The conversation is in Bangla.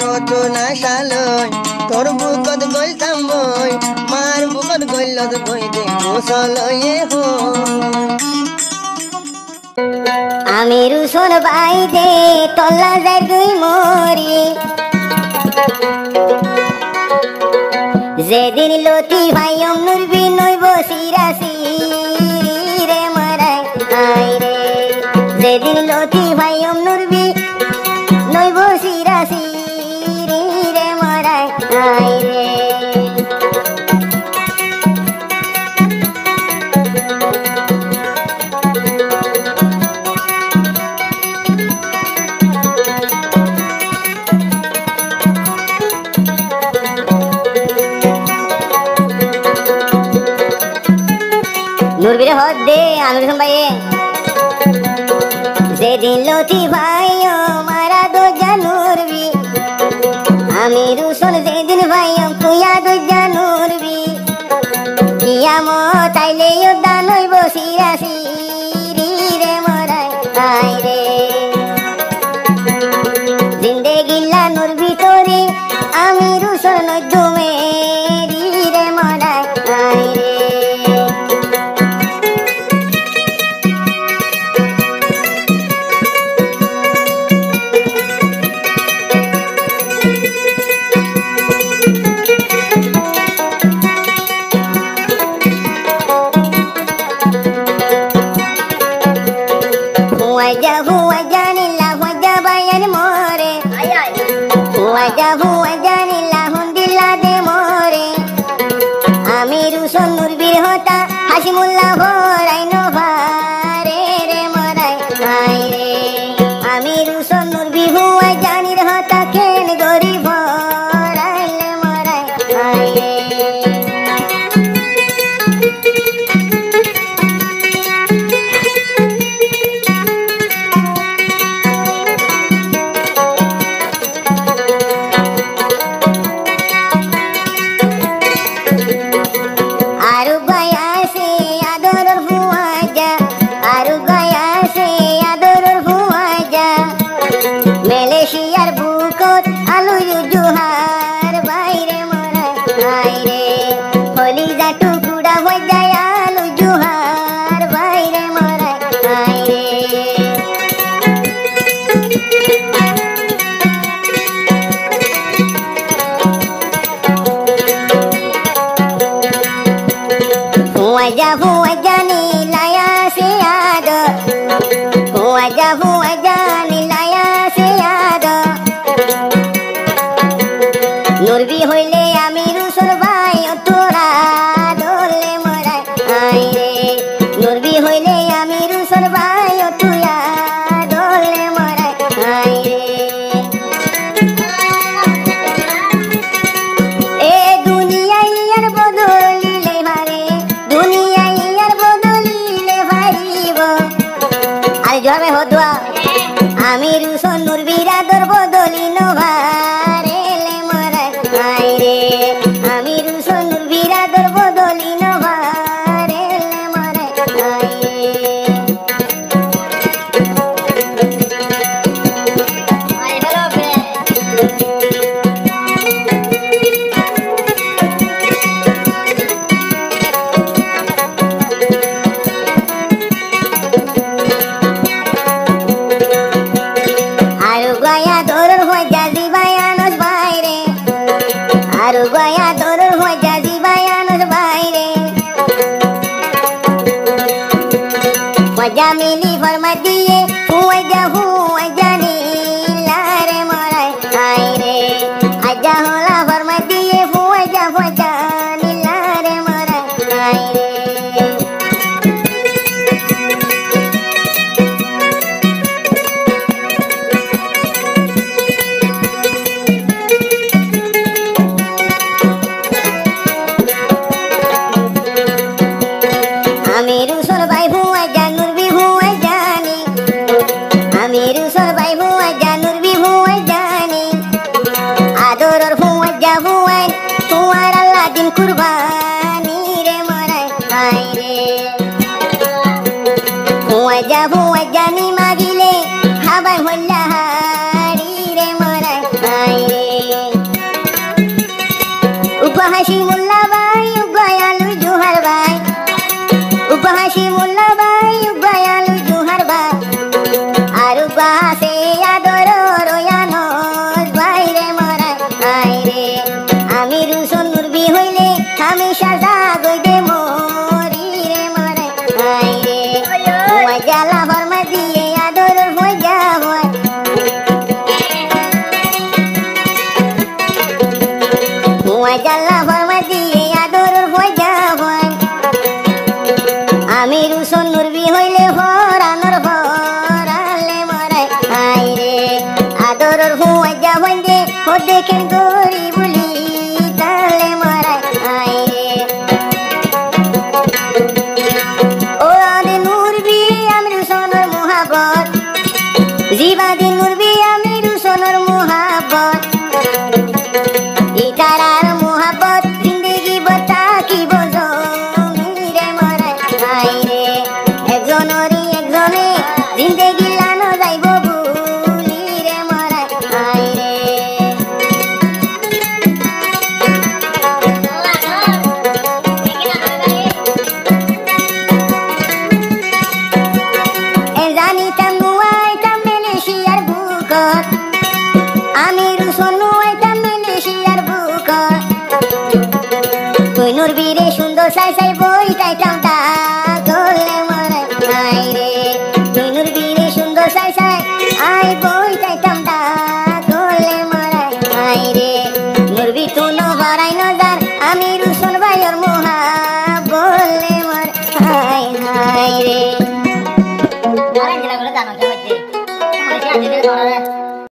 রচনা সালই তোর বুকত গইলতাম বই মার বুকত গইলত বই দে গোসলয়ে হো আমি রুসন বাই দে তল্লা যাই দুই মরি যেদিন লতি ভাইয়ম নুরবি নইব সিরাসি রে মারাই আই রে যেদিন লতি ভাইয়ম নুরবি নইব সিরাসি রে মারাই আই রে নুরবিরে হদ দে আমি ভাইয়ে যেদিন লতি ভাইও মারা দো জানুরবি আমি রুসন যেদিন ভাইও তুইয়া দো জানুরবি কিয়ামত আইলে দান হইব সিরাসি রে মরাই আই রে জিন্দেগিল্লা নুরবি তোরে আমি রুসন নজুমে রে মরাই আই রে আমি রুসন নুরবির হতা হাসিমুল্লাহ ভরাই নভারে রে মরাই আই রে আমি রুসন নুরবি হুয়া জানির হতা কেন গরিব ভরাইলে মরাই আই রে মালয়েশিয়ার বুকত আলু জুহার বাইরে মরাই আই রে হলি যা টুকুড়া হয়ে যায় আলু জুহার বাইরে মরাই আই রে ফুয়া জানি লায়া সে আদ ফুয়া জানি লায়া সে আদ নুরবি হইলে আমি রুসর ভাই তোরা দলে মরাই আই রে নুরবি হইলে আমি রুসর ভাই তুয়া দলে মরাই আই রে এ দুনিয়ায় আর বদলিলে ভারে দুনিয়ায় আর বদলিলে ভারিব আর জবে হদুয়া আমি রুসন নুরবিরা দর বদলি নভারে লে মরাই আই রে আমি রুসন নুরবিরা দর বদলি নভারে লে মরাই আই রে আরো গয়া দরর হয়ে যাজি বায়ানস বাইরে আরো গয়া দরর হয়ে যাজি বায়ানস বাইরে মজা মিলি ফরমা দিয়ে হুয়া জানি লারে মরাই আই রে আজা হলা ফরমা দিয়ে হুয়া জানি লারে মরাই আই রে উপহাসি মোল্লা ভাই উগয়ালু জোহার ভাই উপহাসি মোল্লা ভাই উগয়ালু জোহার ভাই আর উপাসে আদর রয়ানস ভাই রে মরাই আই রে আমি রুসন নুরবি হইলে আমি সাজা গইদে মরি রে মরাই আই রে ওই জ্বালা ফরমা দিয়ে আদর হয়ে যাওয়াই ওই জ্বালা ফরমা দিয়ে আদর হয়ে যাওয়াই আমি রুসন নুরবি হইলে হরানোর হরালে মরাই আই রে আদরর হুয়া যাওয়াই দে ও দেখেন গরি বলি তালে মরাই আই রে ও আদে নুরবি আমি রুসনের মোহাবত জীবাদি নুরবি আমি রুসনের মোহাবত ইতারার মোহাবত জিন্দগি বতা কি বোঝো মিরে মরাই আই রে একজনরি একজনে জিন্দগি লানো যাইব ভুলি রে মরাই আই রে জানিতাম নুয়াইতাম মেলেশিয়ার বুকত আমি রুসন